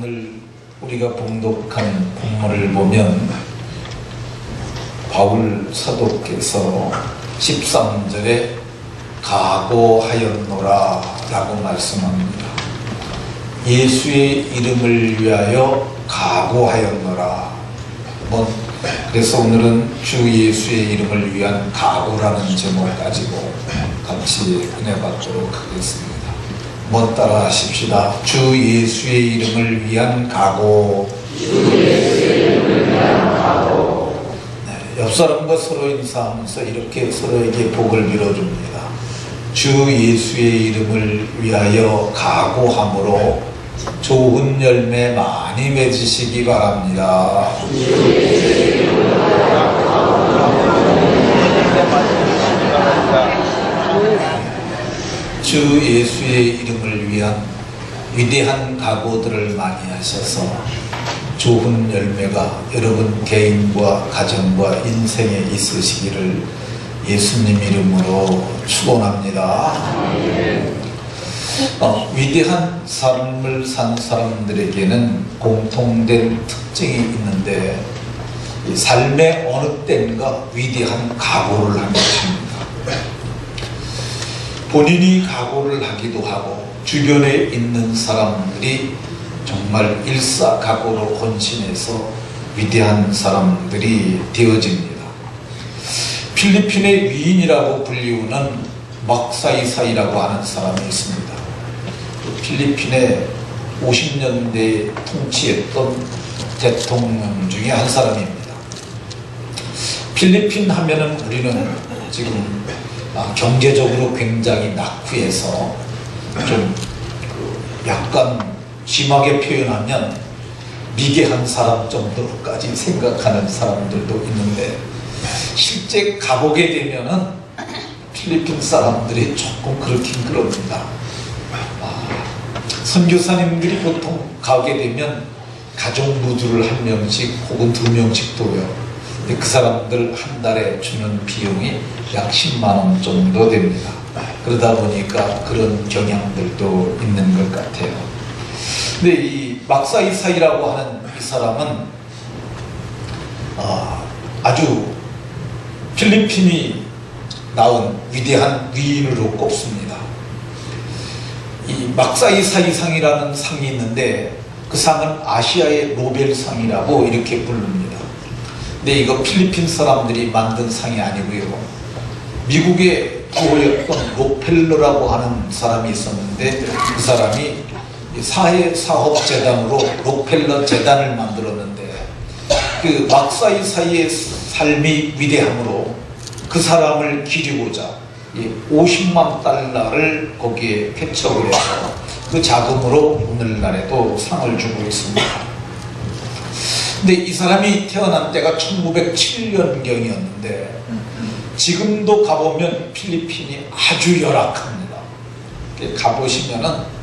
오늘 우리가 봉독한 본문을 보면 바울 사도께서 13절에 각오하였노라 라고 말씀합니다. 예수의 이름을 위하여 각오하였노라. 그래서 오늘은 주 예수의 이름을 위한 각오라는 제목을 가지고 같이 은혜 받도록 하겠습니다. 따라 하십시다. 주 예수의 이름을 위한 각오. 옆 사람과 서로 인사하면서 이렇게 서로에게 복을 빌어줍니다. 주 예수의 이름을 위하여 각오함으로 좋은 열매 많이 맺으시기 바랍니다. 주 예수의 이름을 위한 위대한 각오들을 많이 하셔서 좋은 열매가 여러분 개인과 가정과 인생에 있으시기를 예수님 이름으로 축원합니다. 위대한 삶을 산 사람들에게는 공통된 특징이 있는데 삶의 어느 때인가 위대한 각오를 한 것입니다. 본인이 각오를 하기도 하고 주변에 있는 사람들이 정말 일사각오로 헌신해서 위대한 사람들이 되어집니다. 필리핀의 위인이라고 불리우는 막사이사이라고 하는 사람이 있습니다. 필리핀의 50년대 통치했던 대통령 중에 한 사람입니다. 필리핀 하면은 우리는 지금 경제적으로 굉장히 낙후해서 좀 약간 심하게 표현하면 미개한 사람 정도로까지 생각하는 사람들도 있는데 실제 가보게 되면은 필리핀 사람들이 조금 그렇긴 그럽니다. 선교사님들이 보통 가게 되면 가족 무주를 한 명씩 혹은 두 명씩 둬요. 근데 그 사람들 한 달에 주는 비용이 약 10만 원 정도 됩니다. 그러다 보니까 그런 경향들도 있는 것 같아요. 근데 이 막사이사이라고 하는 이 사람은 아주 필리핀이 낳은 위대한 위인으로 꼽습니다. 이 막사이사이상이라는 상이 있는데 그 상은 아시아의 노벨상이라고 이렇게 부릅니다. 근데 이거 필리핀 사람들이 만든 상이 아니고요. 미국의 부호였던 록펠러라고 하는 사람이 있었는데 그 사람이 사회사업재단으로 록펠러 재단을 만들었는데 그 막사이사이의 삶이 위대함으로 그 사람을 기리고자 50만 달러를 거기에 개척을 해서 그 자금으로 오늘날에도 상을 주고 있습니다. 근데 이 사람이 태어난 때가 1907년경이었는데 지금도 가보면 필리핀이 아주 열악합니다. 가보시면은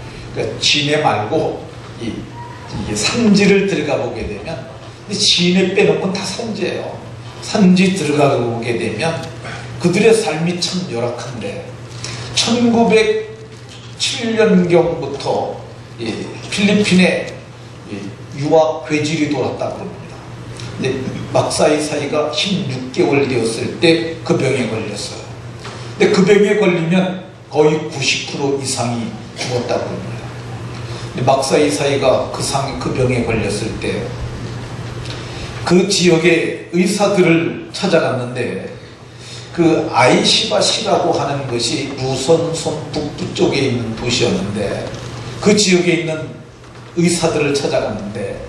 진해 말고 이 산지를 들어가 보게 되면 진해 빼놓고는 다 산지예요. 산지 들어가 보게 되면 그들의 삶이 참 열악한데 1907년경부터 필리핀에 유학 회질이 돌았다고 합니다. 근데 막사이사이가 16개월 되었을 때 그 병에 걸렸어요. 근데 그 병에 걸리면 거의 90% 이상이 죽었다고 합니다. 근데 막사이사이가 그 병에 걸렸을 때 그 지역의 의사들을 찾아갔는데 그 아이시바시라고 하는 것이 루선섬 북부 쪽에 있는 도시였는데 그 지역에 있는 의사들을 찾아갔는데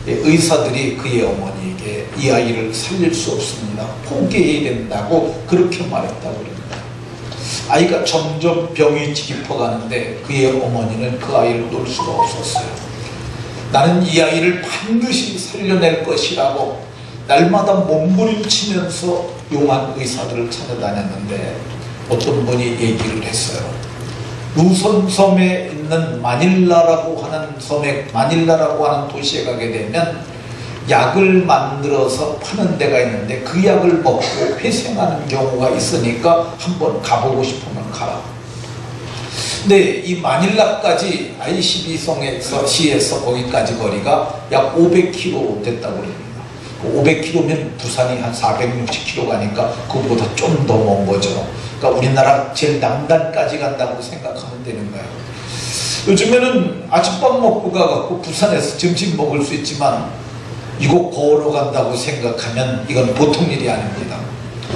의사들이 그의 어머니에게 이 아이를 살릴 수 없습니다. 포기해야 된다고 그렇게 말했다고 합니다. 아이가 점점 병이 깊어가는데 그의 어머니는 그 아이를 놓을 수가 없었어요. 나는 이 아이를 반드시 살려낼 것이라고 날마다 몸부림치면서 용한 의사들을 찾아다녔는데 어떤 분이 얘기를 했어요. 루선섬에 있는 마닐라라고 하는 도시에 가게 되면 약을 만들어서 파는 데가 있는데 그 약을 먹고 회생하는 경우가 있으니까 한번 가보고 싶으면 가라. 근데 이 마닐라까지 ICB성에서 시에서 거기까지 거리가 약 500km 됐다고 그럽니다. 500km면 부산이 한 460km 가니까 그것보다 좀 더 먼 거죠. 그러니까 우리나라 제일 남단까지 간다고 생각하면 되는 거예요. 요즘에는 아침밥 먹고 가갖고 부산에서 점심 먹을 수 있지만 이거 걸어간다고 생각하면 이건 보통 일이 아닙니다.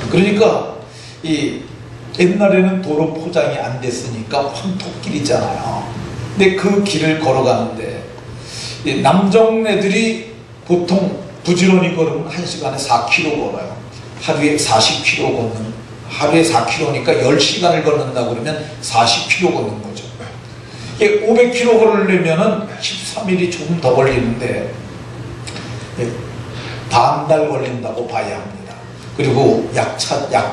그러니까 이 옛날에는 도로 포장이 안 됐으니까 황토길이잖아요. 근데 그 길을 걸어가는데 남정네들이 보통 부지런히 걸으면 1시간에 4km 걸어요. 하루에 40km 걷는, 하루에 4km니까 10시간을 걷는다 그러면 40km 걷는 거죠. 이게 500km 걸으려면은 13일이 조금 더 걸리는데 반달 걸린다고 봐야 합니다. 그리고 약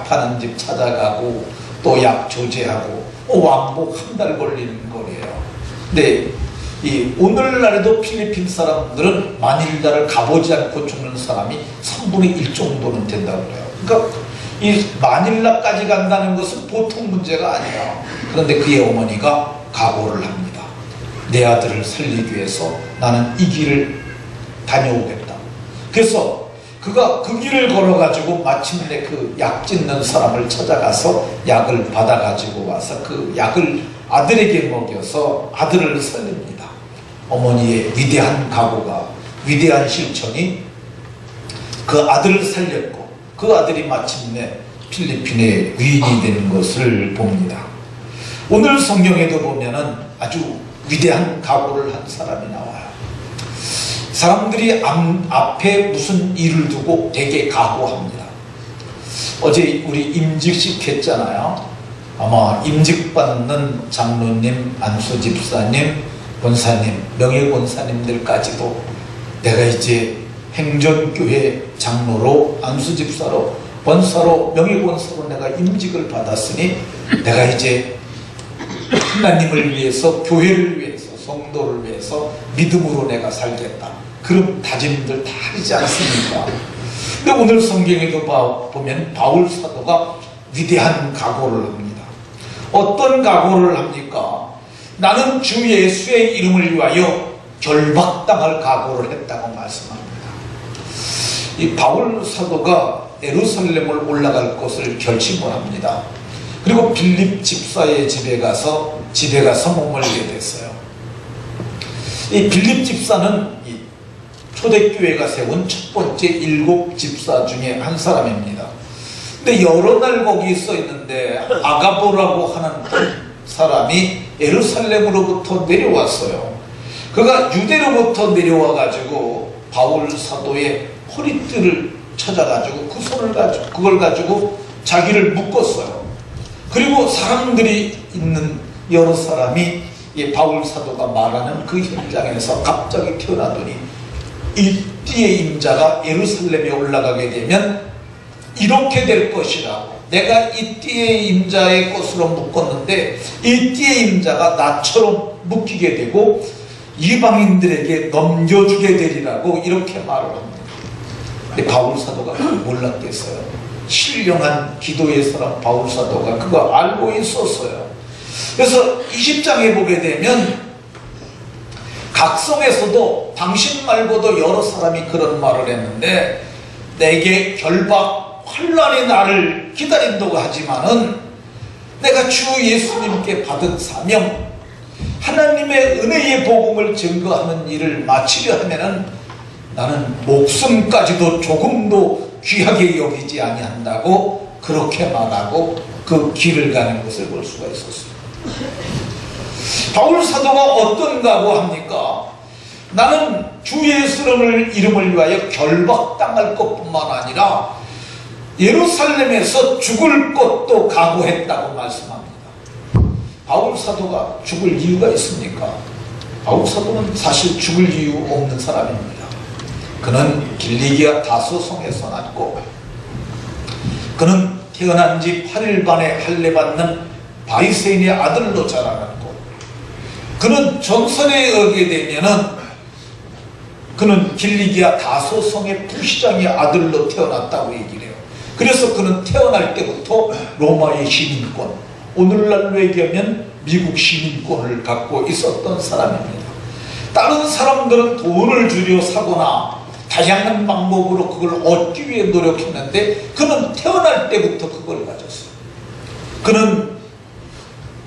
파는 집 찾아가고 또 약 조제하고 왕복 한 달 걸리는 거리예요. 근데 이 오늘날에도 필리핀 사람들은 마닐라를 가보지 않고 죽는 사람이 3분의 1 정도는 된다고 그래요. 그러니까 이 마닐라까지 간다는 것은 보통 문제가 아니에요. 그런데 그의 어머니가 각오를 합니다. 내 아들을 살리기 위해서 나는 이 길을 다녀오겠다. 그래서 그가 그 길을 걸어가지고 마침내 그 약 짓는 사람을 찾아가서 약을 받아가지고 와서 그 약을 아들에게 먹여서 아들을 살립니다. 어머니의 위대한 각오가, 위대한 실천이 그 아들을 살렸고 그 아들이 마침내 필리핀의 위인이 되는 것을 봅니다. 오늘 성경에도 보면은 아주 위대한 각오를 한 사람이 나와요. 사람들이 앞에 무슨 일을 두고 되게 각오합니다. 어제 우리 임직식 했잖아요. 아마 임직받는 장로님, 안수 집사님, 권사님, 명예권사님들까지도 내가 이제 행전교회 장로로, 안수 집사로, 권사로, 명예권사로 내가 임직을 받았으니 내가 이제 하나님을 위해서, 교회를 위해서, 성도를 위해서 믿음으로 내가 살겠다. 그런 다짐들 다 하지 않습니까? 근데 오늘 성경에도 보면 바울 사도가 위대한 각오를 합니다. 어떤 각오를 합니까? 나는 주 예수의 이름을 위하여 결박당할 각오를 했다고 말씀합니다. 이 바울 사도가 예루살렘을 올라갈 것을 결심을 합니다. 그리고 빌립 집사의 집에 가서 머물게 됐어요. 이 빌립 집사는 이 초대교회가 세운 첫 번째 7 집사 중에 한 사람입니다. 근데 여러 날 거기 써 있는데 아가보라고 하는 사람이 예루살렘으로부터 내려왔어요. 그가 유대로부터 내려와 가지고 바울 사도의 허리띠를 찾아가지고 그 손을 가지고 그걸 가지고 자기를 묶었어요. 그리고 사람들이 있는 여러 사람이 이 바울 사도가 말하는 그 현장에서 갑자기 태어나더니 이 띠의 임자가 예루살렘에 올라가게 되면 이렇게 될 것이라고, 내가 이 띠의 임자의 것으로 묶었는데 이 띠의 임자가 나처럼 묶이게 되고 이방인들에게 넘겨주게 되리라고 이렇게 말을 합니다. 근데 바울 사도가 몰랐겠어요. 신령한 기도의 사람 바울 사도가 그거 알고 있었어요. 그래서 20장에 보게 되면 각성에서도 당신 말고도 여러 사람이 그런 말을 했는데 내게 결박 환난이 나를 기다린다고 하지만은 내가 주 예수님께 받은 사명, 하나님의 은혜의 복음을 증거하는 일을 마치려 하면은 나는 목숨까지도 조금도 귀하게 여기지 아니한다고 그렇게 말하고 그 길을 가는 것을 볼 수가 있었습니다. 바울 사도가 어떤 각오합니까? 나는 주 예수님을 이름을 위하여 결박당할 것뿐만 아니라 예루살렘에서 죽을 것도 각오했다고 말씀합니다. 바울 사도가 죽을 이유가 있습니까? 바울 사도는 사실 죽을 이유 없는 사람입니다. 그는 길리기아 다소성에서 났고 그는 태어난 지 8일 만에 할례받는 바리새인의 아들로 자라났고 그는 전설에 의하게 되면은 그는 길리기아 다소성의 부시장의 아들로 태어났다고 얘기를 해요. 그래서 그는 태어날 때부터 로마의 시민권, 오늘날로 얘기하면 미국 시민권을 갖고 있었던 사람입니다. 다른 사람들은 돈을 들여 사거나 다양한 방법으로 그걸 얻기 위해 노력했는데 그는 태어날 때부터 그걸 가졌어요. 그는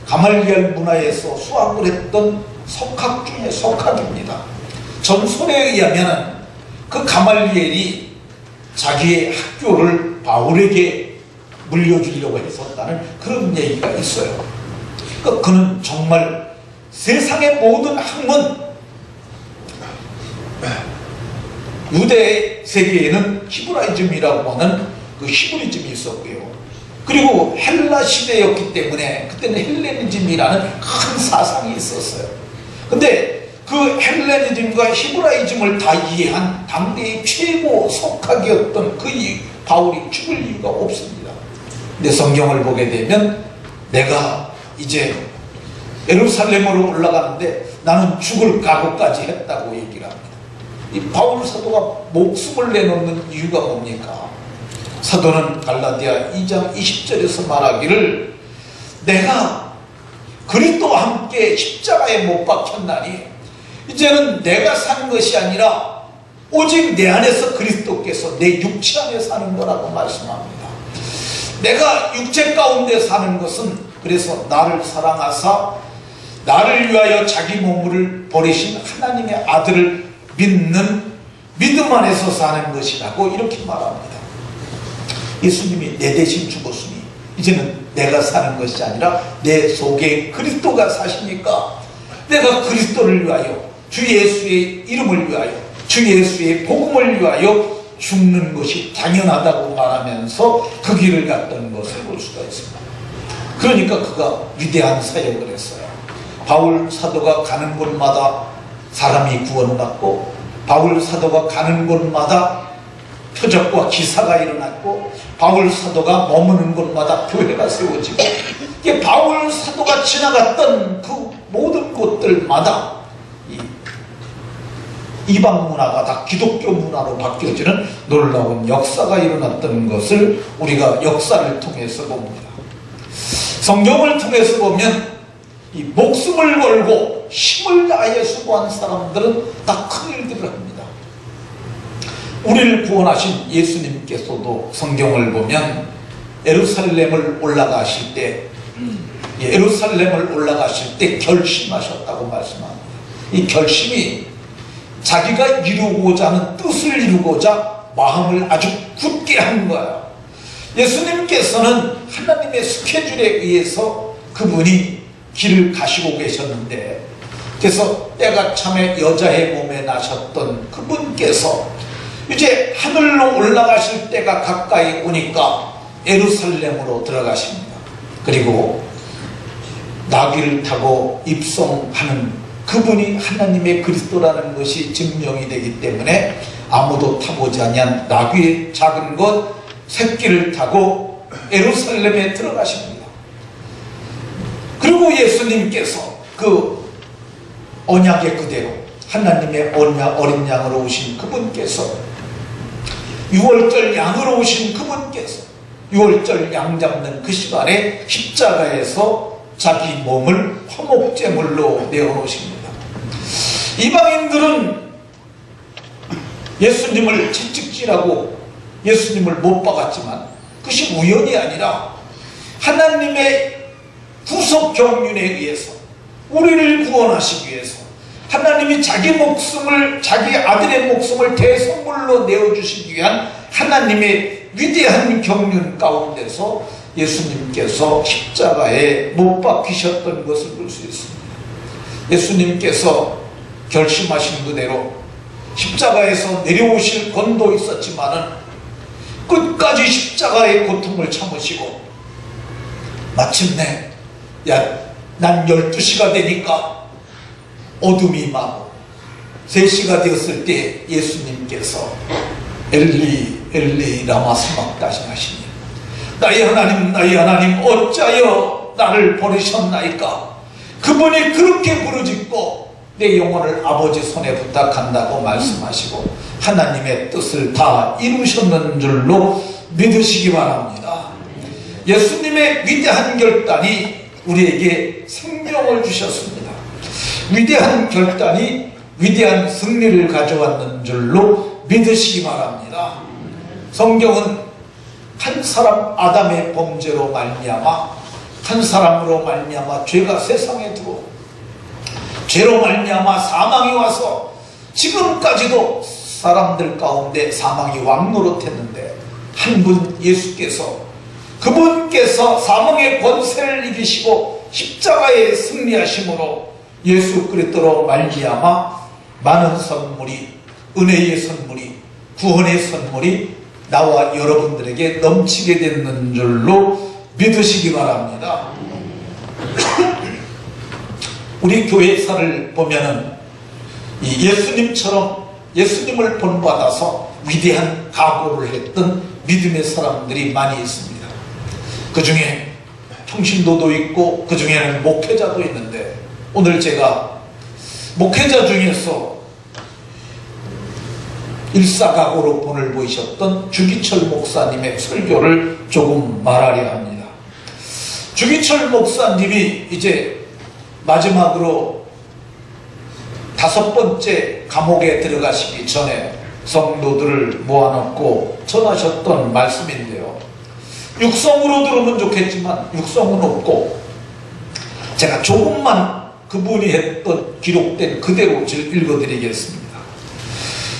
가말리엘 문화에서 수학을 했던 석학 중에 석학입니다. 전설에 의하면 그 가말리엘이 자기의 학교를 바울에게 물려주려고 했었다는 그런 얘기가 있어요. 그러니까 그는 정말 세상의 모든 학문, 유대 세계에는 히브라이즘이라고 하는 그 히브리즘이 있었고요. 그리고 헬라 시대였기 때문에 그때는 헬레니즘이라는 큰 사상이 있었어요. 근데 그 헬레니즘과 히브라이즘을 다 이해한 당대의 최고 석학이었던 그 바울이 죽을 이유가 없습니다. 근데 성경을 보게 되면 내가 이제 예루살렘으로 올라가는데 나는 죽을 각오까지 했다고 얘기를 합니다. 이 바울 사도가 목숨을 내놓는 이유가 뭡니까? 사도는 갈라디아 2장 20절에서 말하기를 내가 그리스도와 함께 십자가에 못 박혔나니 이제는 내가 사는 것이 아니라 오직 내 안에서 그리스도께서 내 육체 안에 사는 거라고 말씀합니다. 내가 육체 가운데 사는 것은 그래서 나를 사랑하사 나를 위하여 자기 몸을 버리신 하나님의 아들을 믿는 믿음 안에서 사는 것이라고 이렇게 말합니다. 예수님이 내 대신 죽었으니 이제는 내가 사는 것이 아니라 내 속에 그리스도가 사시니까 내가 그리스도를 위하여 주 예수의 이름을 위하여 주 예수의 복음을 위하여 죽는 것이 당연하다고 말하면서 그 길을 갔던 것을 볼 수가 있습니다. 그러니까 그가 위대한 사역을 했어요. 바울 사도가 가는 곳마다 사람이 구원을 받고 바울 사도가 가는 곳마다 표적과 기사가 일어났고 바울 사도가 머무는 곳마다 교회가 세워지고 이게 바울 사도가 지나갔던 그 모든 곳들마다 이방 문화가 다 기독교 문화로 바뀌어지는 놀라운 역사가 일어났던 것을 우리가 역사를 통해서 봅니다. 성경을 통해서 보면 이 목숨을 걸고 힘을 다해 수고한 사람들은 다 큰 일들을 합니다. 우리를 구원하신 예수님께서도 성경을 보면 예루살렘을 올라가실 때 결심하셨다고 말씀합니다. 이 결심이 자기가 이루고자 하는 뜻을 이루고자 마음을 아주 굳게 한 거야. 예수님께서는 하나님의 스케줄에 의해서 그분이 길을 가시고 계셨는데 그래서 때가 참에 여자의 몸에 나셨던 그분께서 이제 하늘로 올라가실 때가 가까이 오니까 예루살렘으로 들어가십니다. 그리고 나귀를 타고 입성하는 그분이 하나님의 그리스도라는 것이 증명이 되기 때문에 아무도 타보지 아니한 나귀의 작은 것 새끼를 타고 예루살렘에 들어가십니다. 그리고 예수님께서 그 언약의 그대로 하나님의 어린 양으로 오신 그분께서 6월절 양으로 오신 그분께서 6월절 양 잡는 그 시간에 십자가에서 자기 몸을 화목제물로 내어놓으십니다. 이방인들은 예수님을 채찍질하고 예수님을 못 박았지만 그것이 우연이 아니라 하나님의 구속 경륜에 의해서 우리를 구원하시기 위해서 하나님이 자기 아들의 목숨을 대선물로 내어주시기 위한 하나님의 위대한 경륜 가운데서 예수님께서 십자가에 못 박히셨던 것을 볼 수 있습니다. 예수님께서 결심하신 그대로 십자가에서 내려오실 권도 있었지만은 끝까지 십자가의 고통을 참으시고 마침내 난 12시가 되니까 어둠이 임하고 3시가 되었을 때 예수님께서 엘리 엘리 라마 사박다시 하시니 나의 하나님 어찌하여 나를 버리셨나이까. 그분이 그렇게 부르짖고 내 영혼을 아버지 손에 부탁한다고 말씀하시고 하나님의 뜻을 다 이루셨는 줄로 믿으시기 바랍니다. 예수님의 위대한 결단이 우리에게 생명을 주셨습니다. 위대한 결단이 위대한 승리를 가져왔는 줄로 믿으시기 바랍니다. 성경은 한 사람 아담의 범죄로 말미암아 한 사람으로 말미암아 죄가 세상에 들어오고 죄로 말미암아 사망이 와서 지금까지도 사람들 가운데 사망이 왕노릇했는데 한 분 예수께서 그분께서 사망의 권세를 이기시고 십자가에 승리하심으로 예수 그리스도로 말미암아 많은 선물이 은혜의 선물이 구원의 선물이 나와 여러분들에게 넘치게 되는 줄로 믿으시기 바랍니다. 우리 교회사를 보면은 이 예수님처럼 예수님을 본받아서 위대한 각오를 했던 믿음의 사람들이 많이 있습니다. 그 중에 평신도도 있고 그 중에는 목회자도 있는데 오늘 제가 목회자 중에서 일사각오로 본을 보이셨던 주기철 목사님의 설교를 조금 말하려 합니다. 주기철 목사님이 이제 마지막으로 5번째 감옥에 들어가시기 전에 성도들을 모아놓고 전하셨던 말씀인데요. 육성으로 들으면 좋겠지만 육성은 없고 제가 조금만 그분이 했던 기록된 그대로 읽어드리겠습니다.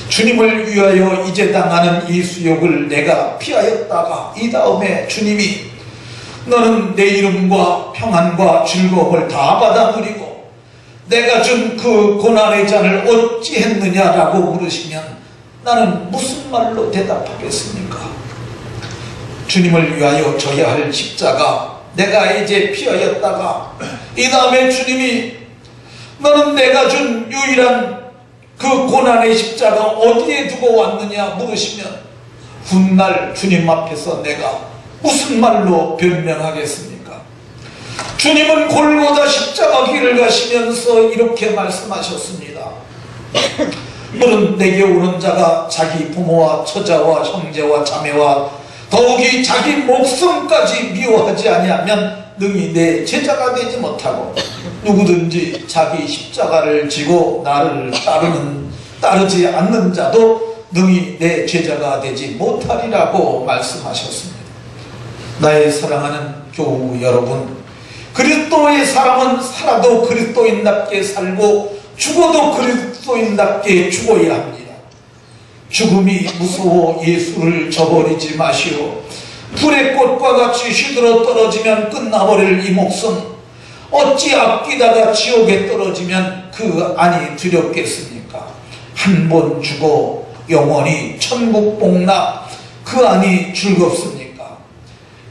주님을 위하여 이제 당하는 이 수욕을 내가 피하였다가 이 다음에 주님이 너는 내 이름과 평안과 즐거움을 다 받아 누리고 내가 준 그 고난의 잔을 어찌 했느냐라고 물으시면 나는 무슨 말로 대답하겠습니까? 주님을 위하여 져야 할 십자가 내가 이제 피하였다가 이 다음에 주님이 너는 내가 준 유일한 그 고난의 십자가 어디에 두고 왔느냐 물으시면 훗날 주님 앞에서 내가 무슨 말로 변명하겠습니까? 주님은 골고다 십자가 길을 가시면서 이렇게 말씀하셨습니다. 너는 내게 오는 자가 자기 부모와 처자와 형제와 자매와 더욱이 자기 목숨까지 미워하지 아니하면 능히 내 제자가 되지 못하고 누구든지 자기 십자가를 지고 나를 따르지 않는 자도 능히 내 제자가 되지 못하리라고 말씀하셨습니다. 나의 사랑하는 교우 여러분, 그리스도의 사람은 살아도 그리스도인답게 살고 죽어도 그리스도인답게 죽어야 합니다. 죽음이 무서워 예수를 저버리지 마시오. 불의 꽃과 같이 시들어 떨어지면 끝나버릴 이 목숨 어찌 아끼다가 지옥에 떨어지면 그 안이 두렵겠습니까? 한 번 죽어 영원히 천국 복나 그 안이 즐겁습니까?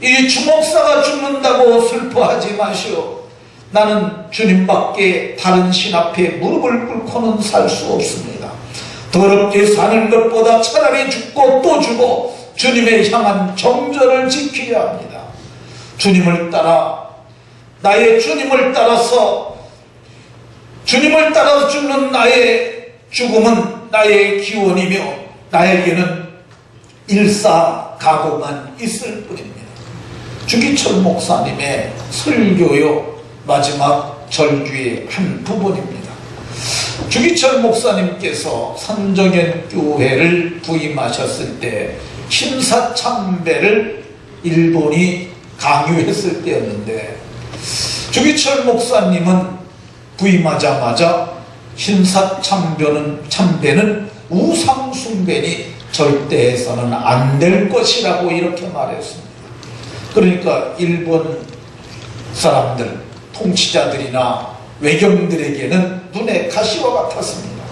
이 주목사가 죽는다고 슬퍼하지 마시오. 나는 주님밖에 다른 신 앞에 무릎을 꿇고는 살 수 없습니다. 더럽게 사는 것보다 차라리 죽고 또 죽어 주님의 향한 정절을 지켜야 합니다. 주님을 따라 나의 주님을 따라서 주님을 따라서 죽는 나의 죽음은 나의 기원이며 나에게는 일사각오만 있을 뿐입니다. 주기철 목사님의 설교요 마지막 절규의 한 부분입니다. 주기철 목사님께서 산정현 교회를 부임하셨을 때 심사참배를 일본이 강요했을 때였는데 주기철 목사님은 부임하자마자 심사참배는 우상숭배니 절대 해서는 안 될 것이라고 이렇게 말했습니다. 그러니까 일본 사람들, 통치자들이나 외경들에게는 눈에 가시와 같았습니다.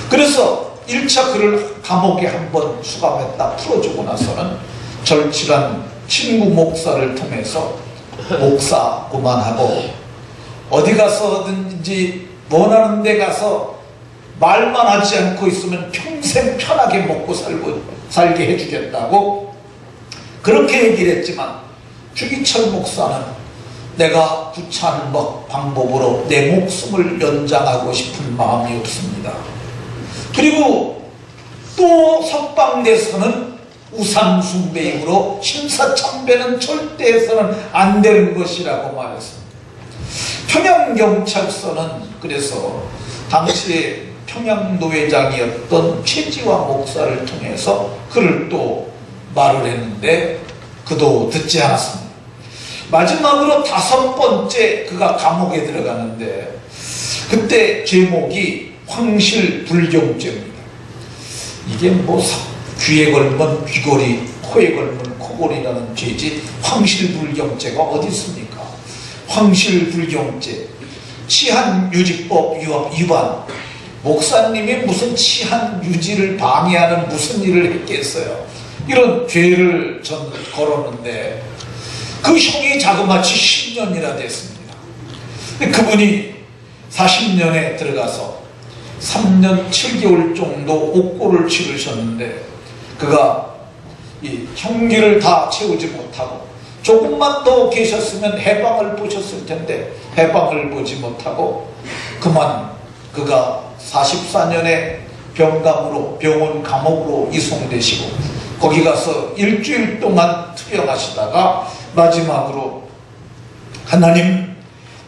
그래서 1차 그를 감옥에 한번 수감했다 풀어주고 나서는 절친한 친구 목사를 통해서 목사 그만하고 어디 가서든지 원하는 데 가서 말만 하지 않고 있으면 평생 편하게 먹고 살게 해주겠다고 그렇게 얘기를 했지만 주기철 목사는 내가 구차한 방법으로 내 목숨을 연장하고 싶은 마음이 없습니다. 그리고 또 석방돼서는 우상숭배이므로 심사참배는 절대 해서는 안 되는 것이라고 말했습니다. 평양경찰서는 그래서 당시에 평양노회장이었던 최지화 목사를 통해서 그를 또 말을 했는데 그도 듣지 않았습니다. 마지막으로 5번째 그가 감옥에 들어가는데 그때 제목이 황실불경죄입니다. 이게 뭐 귀에 걸면 귀걸이, 코에 걸면 코걸이라는 죄지 황실불경죄가 어디 있습니까? 황실불경죄, 치안유지법 위반. 목사님이 무슨 치안유지를 방해하는 무슨 일을 했겠어요? 이런 죄를 전 걸었는데 그 형이 자그마치 10년이나 됐습니다. 근데 그분이 40년에 들어가서 3년 7개월 정도 옥고를 치르셨는데 그가 이 형기를 다 채우지 못하고 조금만 더 계셨으면 해방을 보셨을 텐데 해방을 보지 못하고 그만 그가 44년에 병원 감옥으로 이송되시고 거기 가서 일주일 동안 투병하시다가 마지막으로 하나님,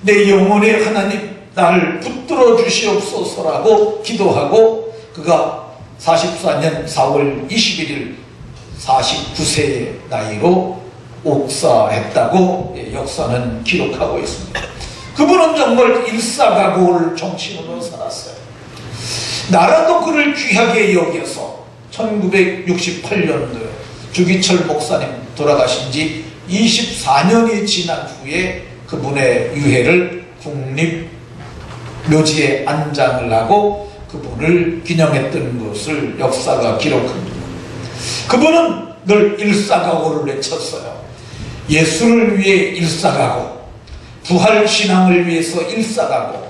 내 영혼의 하나님 나를 붙들어 주시옵소서라고 기도하고 그가 44년 4월 21일 49세의 나이로 옥사했다고 역사는 기록하고 있습니다. 그분은 정말 일사각오를 정신으로 살았어요. 나라도 그를 귀하게 여겨서 1968년도에 주기철 목사님 돌아가신 지 24년이 지난 후에 그분의 유해를 국립묘지에 안장을 하고 그분을 기념했던 것을 역사가 기록합니다. 그분은 늘 일사각오를 외쳤어요. 예수를 위해 일사각오, 부활신앙을 위해서 일사각오,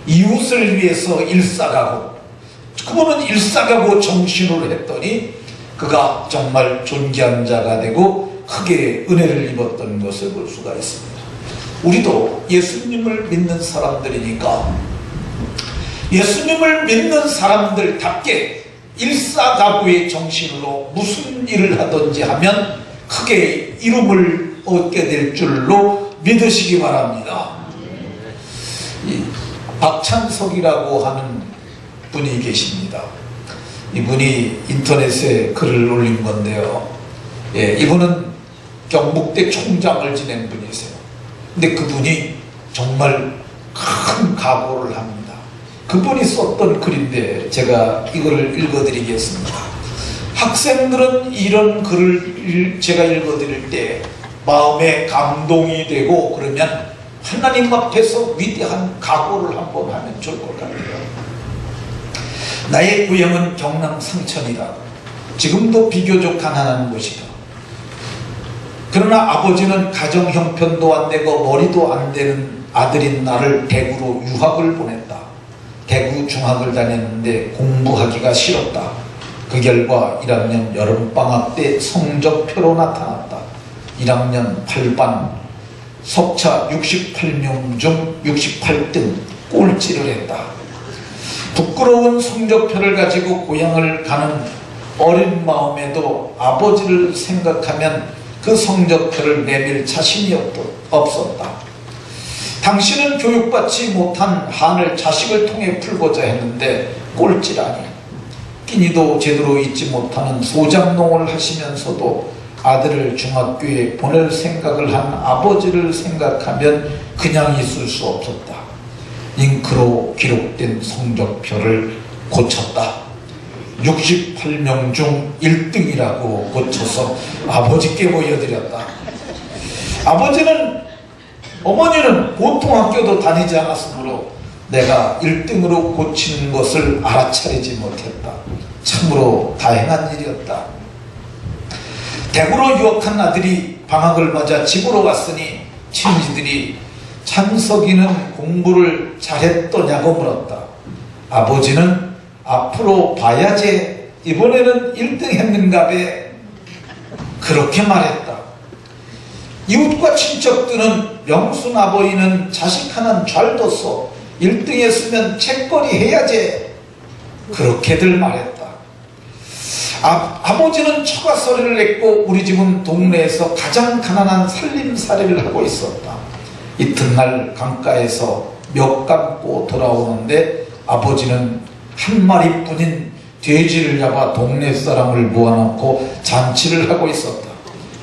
이웃을 위해서 일사각오. 그분은 일사각오 정신으로 했더니 그가 정말 존귀한 자가 되고 크게 은혜를 입었던 것을 볼 수가 있습니다. 우리도 예수님을 믿는 사람들이니까 예수님을 믿는 사람들답게 일사각오의 정신으로 무슨 일을 하든지 하면 크게 이름을 얻게 될 줄로 믿으시기 바랍니다. 이 박찬석이라고 하는 분이 계십니다. 이분이 인터넷에 글을 올린 건데요. 이분은 경북대 총장을 지낸 분이세요. 근데 그분이 정말 큰 각오를 합니다. 그분이 썼던 글인데 제가 이거를 읽어드리겠습니다. 학생들은 이런 글을 제가 읽어드릴 때 마음에 감동이 되고 그러면 하나님 앞에서 위대한 각오를 한번 하면 좋을 것 같아요. 나의 고향은 경남 성천이다. 지금도 비교적 가난한 곳이다. 그러나 아버지는 가정 형편도 안 되고 머리도 안 되는 아들인 나를 대구로 유학을 보냈다. 대구 중학을 다녔는데 공부하기가 싫었다. 그 결과 1학년 여름방학 때 성적표로 나타났다. 1학년 8반 석차 68명 중 68등 꼴찌를 했다. 부끄러운 성적표를 가지고 고향을 가는 어린 마음에도 아버지를 생각하면 그 성적표를 내밀 자신이 없었다. 당신은 교육받지 못한 한을 자식을 통해 풀고자 했는데 꼴찌라니. 끼니도 제대로 잊지 못하는 소장농을 하시면서도 아들을 중학교에 보낼 생각을 한 아버지를 생각하면 그냥 있을 수 없었다. 잉크로 기록된 성적표를 고쳤다. 68명 중 1등이라고 고쳐서 아버지께 보여드렸다. 어머니는 보통학교도 다니지 않았으므로 내가 1등으로 고치는 것을 알아차리지 못했다. 참으로 다행한 일이었다. 대구로 유학한 아들이 방학을 맞아 집으로 왔으니 친지들이 찬석이는 공부를 잘했더냐고 물었다. 아버지는 앞으로 봐야지 이번에는 1등 했는가배 그렇게 말했다. 이웃과 친척들은 명순 아버지는 자식 하나는 잘 뒀어. 1등 했으면 책거리 해야지 그렇게들 말했다. 아버지는 처가서리를 냈고 우리 집은 동네에서 가장 가난한 살림살이를 하고 있었다. 이튿날 강가에서 몇 감고 돌아오는데 아버지는 한 마리뿐인 돼지를 잡아 동네 사람을 모아놓고 잔치를 하고 있었다.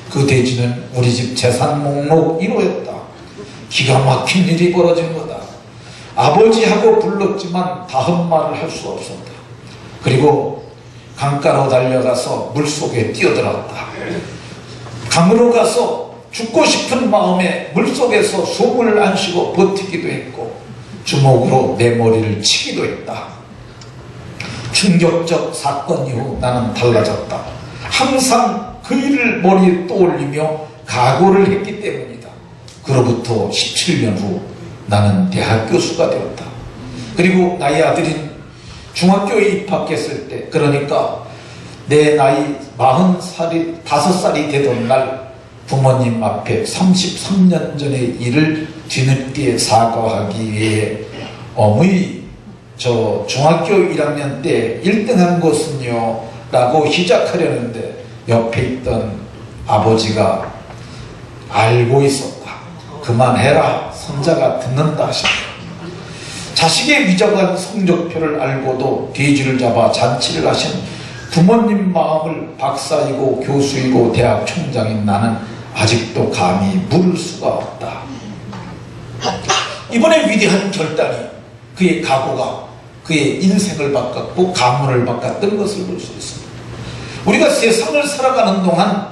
그 돼지는 우리 집 재산 목록 1호였다. 기가 막힌 일이 벌어진 거다. 아버지하고 불렀지만 다음 말을 할 수 없었다. 그리고 강가로 달려가서 물속에 뛰어들었다. 강으로 가서 죽고 싶은 마음에 물속에서 숨을 안 쉬고 버티기도 했고 주먹으로 내 머리를 치기도 했다. 충격적 사건 이후 나는 달라졌다. 항상 그 일을 머리에 떠올리며 각오를 했기 때문이다. 그로부터 17년 후 나는 대학 교수가 되었다. 그리고 나의 아들인 중학교에 입학했을 때, 그러니까 내 나이 40살이 5살이 되던 날 부모님 앞에 33년 전의 일을 뒤늦게 사과하기 위해 어머니 저 중학교 1학년 때 1등한 것은요 라고 시작하려는데 옆에 있던 아버지가 알고 있었다. 그만해라, 손자가 듣는다 하셨다. 자식의 위장한 성적표를 알고도 돼지를 잡아 잔치를 하신 부모님 마음을 박사이고 교수이고 대학 총장인 나는 아직도 감히 물을 수가 없다. 이번에 위대한 결단이, 그의 각오가 그의 인생을 바꿨고 가문을 바꿨던 것을 볼 수 있습니다. 우리가 세상을 살아가는 동안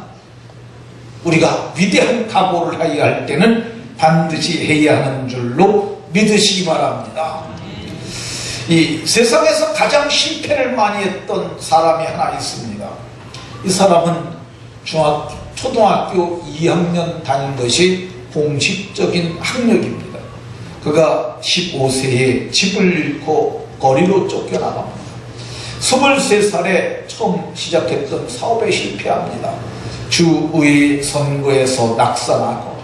우리가 위대한 각오를 해야 할 때는 반드시 해야 하는 줄로 믿으시기 바랍니다. 이 세상에서 가장 실패를 많이 했던 사람이 하나 있습니다. 이 사람은 초등학교 2학년 다닌 것이 공식적인 학력입니다. 그가 15세에 집을 잃고 거리로 쫓겨나갑니다. 23살에 처음 시작했던 사업에 실패합니다. 주의 선거에서 낙선하고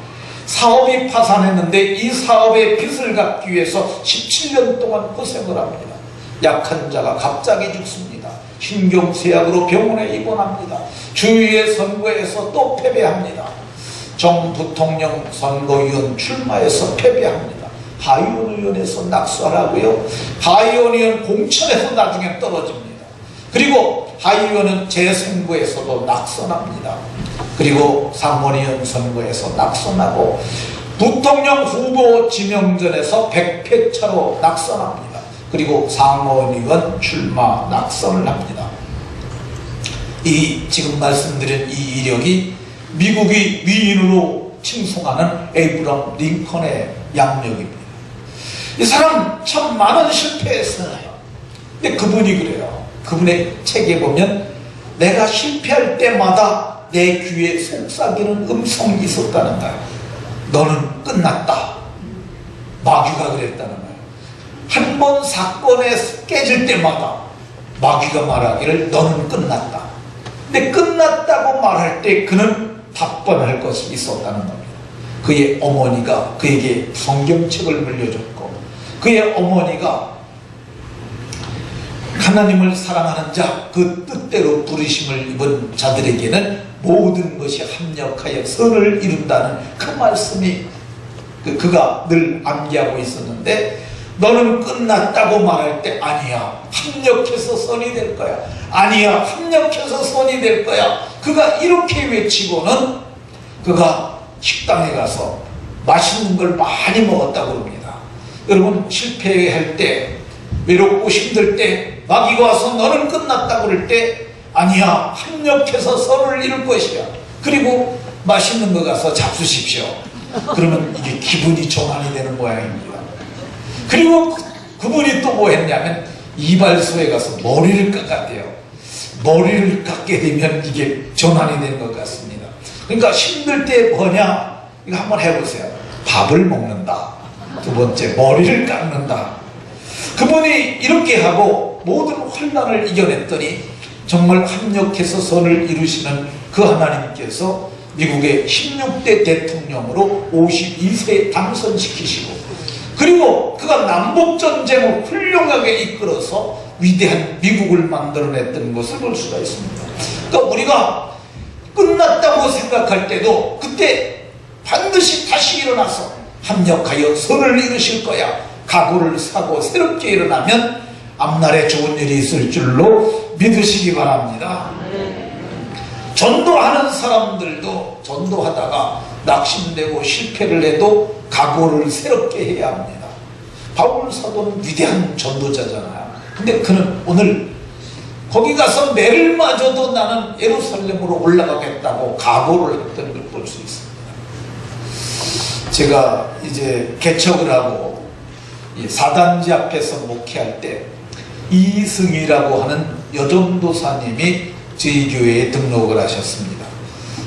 사업이 파산했는데 이 사업의 빚을 갚기 위해서 17년 동안 고생을 합니다. 약한 자가 갑자기 죽습니다. 신경쇠약으로 병원에 입원합니다. 주의 선거에서 또 패배합니다. 정 부통령 선거위원 출마해서 패배합니다. 하의원 의원에서 낙선하고요. 하의원 의원 공천에서 나중에 떨어집니다. 그리고 하의원은 재선거에서도 낙선합니다. 그리고 상원의원 선거에서 낙선하고 부통령 후보 지명전에서 100표 차로 낙선합니다. 그리고 상원의원 출마 낙선을 합니다. 이 지금 말씀드린 이 이력이 미국이 위인으로 칭송하는 에이브럼 링컨의 양력입니다. 이 사람 참 많은 실패했어요. 근데 그분이 그래요. 그분의 책에 보면 내가 실패할 때마다 내 귀에 속삭이는 음성이 있었다는 거야. 너는 끝났다. 마귀가 그랬다는 거야. 한 번 사건에 깨질 때마다 마귀가 말하기를 너는 끝났다. 근데 끝났다고 말할 때 그는 답변할 것이 있었다는 겁니다. 그의 어머니가 그에게 성경책을 물려줬고 그의 어머니가 하나님을 사랑하는 자, 그 뜻대로 부르심을 입은 자들에게는 모든 것이 합력하여 선을 이룬다는 그 말씀이 그가 늘 암기하고 있었는데, 너는 끝났다고 말할 때 아니야, 합력해서 선이 될 거야, 아니야, 합력해서 선이 될 거야, 그가 이렇게 외치고는 그가 식당에 가서 맛있는 걸 많이 먹었다고 합니다. 여러분, 실패할 때, 외롭고 힘들 때 마귀가 와서 너는 끝났다고 그럴 때 아니야, 합력해서 선을 이룰 것이야, 그리고 맛있는 거 가서 잡수십시오. 그러면 이게 기분이 전환이 되는 모양입니다. 그리고 그분이 또 뭐 했냐면 이발소에 가서 머리를 깎았대요. 머리를 깎게 되면 이게 전환이 되는 것 같습니다. 그러니까 힘들 때 뭐냐, 이거 한번 해보세요. 밥을 먹는다. 두 번째, 머리를 깎는다. 그분이 이렇게 하고 모든 환난을 이겨냈더니 정말 합력해서 선을 이루시는 그 하나님께서 미국의 16대 대통령으로 52세에 당선시키시고, 그리고 그가 남북전쟁을 훌륭하게 이끌어서 위대한 미국을 만들어냈던 것을 볼 수가 있습니다. 그러니까 우리가 끝났다고 생각할 때도 그때 반드시 다시 일어나서 합력하여 선을 이루실 거야. 각오를 사고 새롭게 일어나면 앞날에 좋은 일이 있을 줄로 믿으시기 바랍니다. 전도하는 사람들도 전도하다가 낙심되고 실패를 해도 각오를 새롭게 해야 합니다. 바울 사도는 위대한 전도자잖아요. 근데 그는 오늘 거기 가서 매를 맞아도 나는 예루살렘으로 올라가겠다고 각오를 했던 걸 볼 수 있습니다. 제가 이제 개척을 하고 사단지 앞에서 목회할 때 이승희라고 하는 여전도사님이 저희 교회에 등록을 하셨습니다.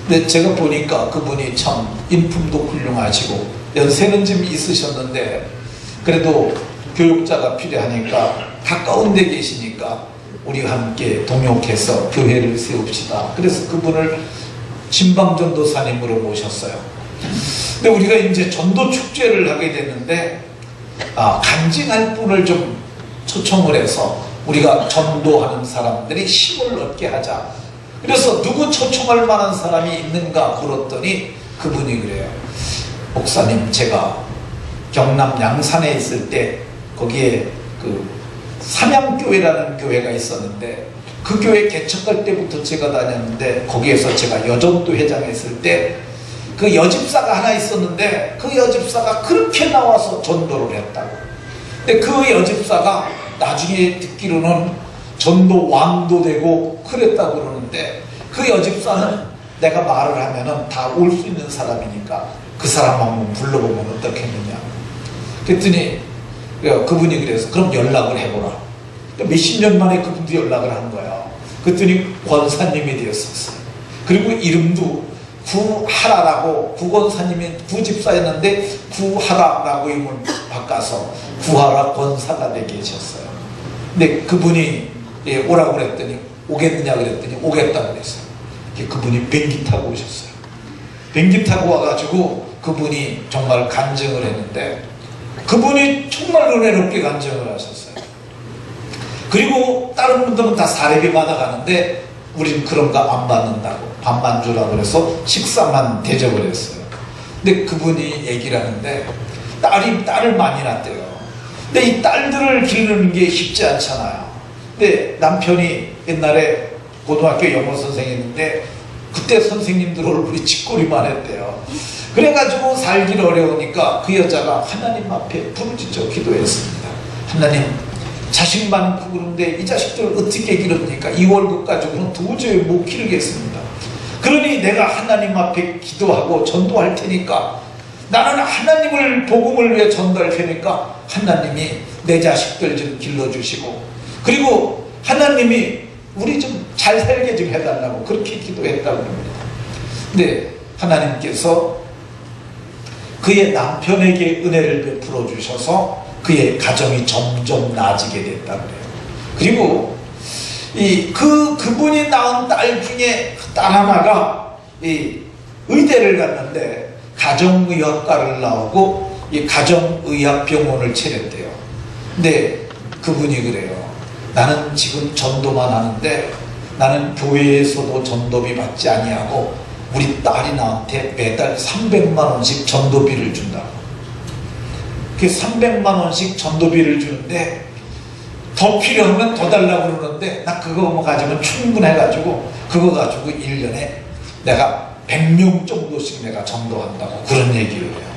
근데 제가 보니까 그분이 참 인품도 훌륭하시고 연세는 좀 있으셨는데 그래도 교육자가 필요하니까 가까운 데 계시니까 우리와 함께 동역해서 교회를 세웁시다. 그래서 그분을 진방전도사님으로 모셨어요. 근데 우리가 이제 전도 축제를 하게 됐는데 간증할 분을 좀 초청을 해서 우리가 전도하는 사람들이 힘을 얻게 하자. 그래서 누구 초청할 만한 사람이 있는가 물었더니 그분이 그래요. 목사님, 제가 경남 양산에 있을 때 거기에 그 삼양교회라는 교회가 있었는데 그 교회 개척할 때부터 제가 다녔는데 거기에서 제가 여전도 회장했을 때 그 여집사가 하나 있었는데 그 여집사가 그렇게 나와서 전도를 했다고. 근데 그 여집사가 나중에 듣기로는 전도 왕도 되고 그랬다고 그러는데 그 여집사는 내가 말을 하면은 다 올 수 있는 사람이니까 그 사람 한번 불러보면 어떻겠느냐. 그랬더니 그분이 그래서 그럼 연락을 해보라. 몇십 년 만에 그분도 연락을 한 거야. 그랬더니 권사님이 되었었어요. 그리고 이름도 구하라라고, 구권사님이 구집사였는데 구하라라고 이름을 바꿔서 구하라 권사가 되게 계셨어요. 근데 그분이 오라고 그랬더니 오겠느냐 그랬더니 오겠다고 그랬어요. 그분이 비행기 타고 오셨어요. 비행기 타고 와가지고 그분이 정말 간증을 했는데 그분이 정말 은혜롭게 간증을 하셨어요. 그리고 다른 분들은 다 사례비 받아가는데 우린 그런 거 안 받는다고 밥만 주라고 그래서 식사만 대접을 했어요. 근데 그분이 얘기를 하는데 딸을 많이 낳대요. 근데 이 딸들을 기르는 게 쉽지 않잖아요. 근데 남편이 옛날에 고등학교 영어 선생님인데 그때 선생님들 얼굴이 쥐꼬리만 했대요. 그래가지고 살기 어려우니까 그 여자가 하나님 앞에 부르짖어 기도했습니다. 하나님, 자식 많고 그런데 이 자식들을 어떻게 기릅니까? 이 월급 가지고는 도저히 못 기르겠습니다. 그러니 내가 하나님 앞에 기도하고 전도할 테니까 나는 하나님을 복음을 위해 전도할 테니까 하나님이 내 자식들 좀 길러주시고 그리고 하나님이 우리 좀 잘 살게 좀 해달라고 그렇게 기도했다고 합니다. 근데 하나님께서 그의 남편에게 은혜를 베풀어 주셔서 그의 가정이 점점 나아지게 됐다고 그래요. 그리고 그분이 낳은 딸 중에 딸 하나가 의대를 갔는데 가정의학과를 나오고 가정의학병원을 차렸대요. 근데 그분이 그래요. 나는 지금 전도만 하는데 나는 교회에서도 전도비 받지 아니하고 우리 딸이 나한테 매달 300만 원씩 전도비를 준다고. 그 300만 원씩 전도비를 주는데 더 필요하면 더 달라고 그러는데 나 그거 가지면 충분해가지고 그거 가지고 1년에 내가 100명 정도씩 내가 전도한다고 그런 얘기를 해요.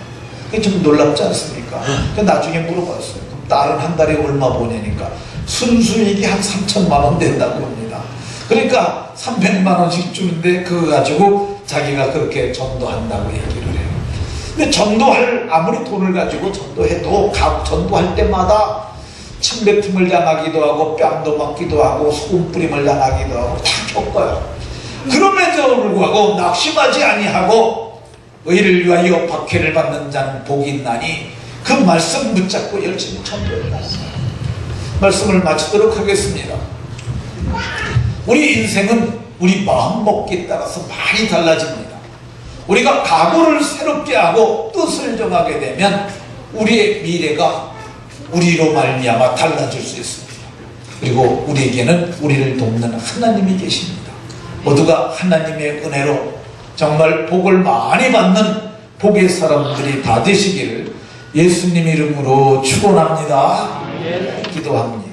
그게 좀 놀랍지 않습니까? 나중에 물어봤어요. 그럼 딸은 한 달에 얼마 보내니까 순수익이 한 3천만 원 된다고 합니다. 그러니까 300만 원씩 주는데 그거 가지고 자기가 그렇게 전도한다고 얘기를 해요. 근데 아무리 돈을 가지고 전도해도 전도할 때마다 침뱉음을 당하기도 하고 뺨도 맞기도 하고 소금 뿌림을 당하기도 하고 다 겪어요. 그럼에도 불구하고 낙심하지 아니하고 의를 위하여 박해를 받는 자는 복이 있나니 그 말씀 붙잡고 열심히 전도해라. 말씀을 마치도록 하겠습니다. 우리 인생은 우리 마음먹기에 따라서 많이 달라집니다. 우리가 각오를 새롭게 하고 뜻을 정하게 되면 우리의 미래가 우리로 말미암아 달라질 수 있습니다. 그리고 우리에게는 우리를 돕는 하나님이 계십니다. 모두가 하나님의 은혜로 정말 복을 많이 받는 복의 사람들이 다 되시기를 예수님 이름으로 축원합니다. 기도합니다.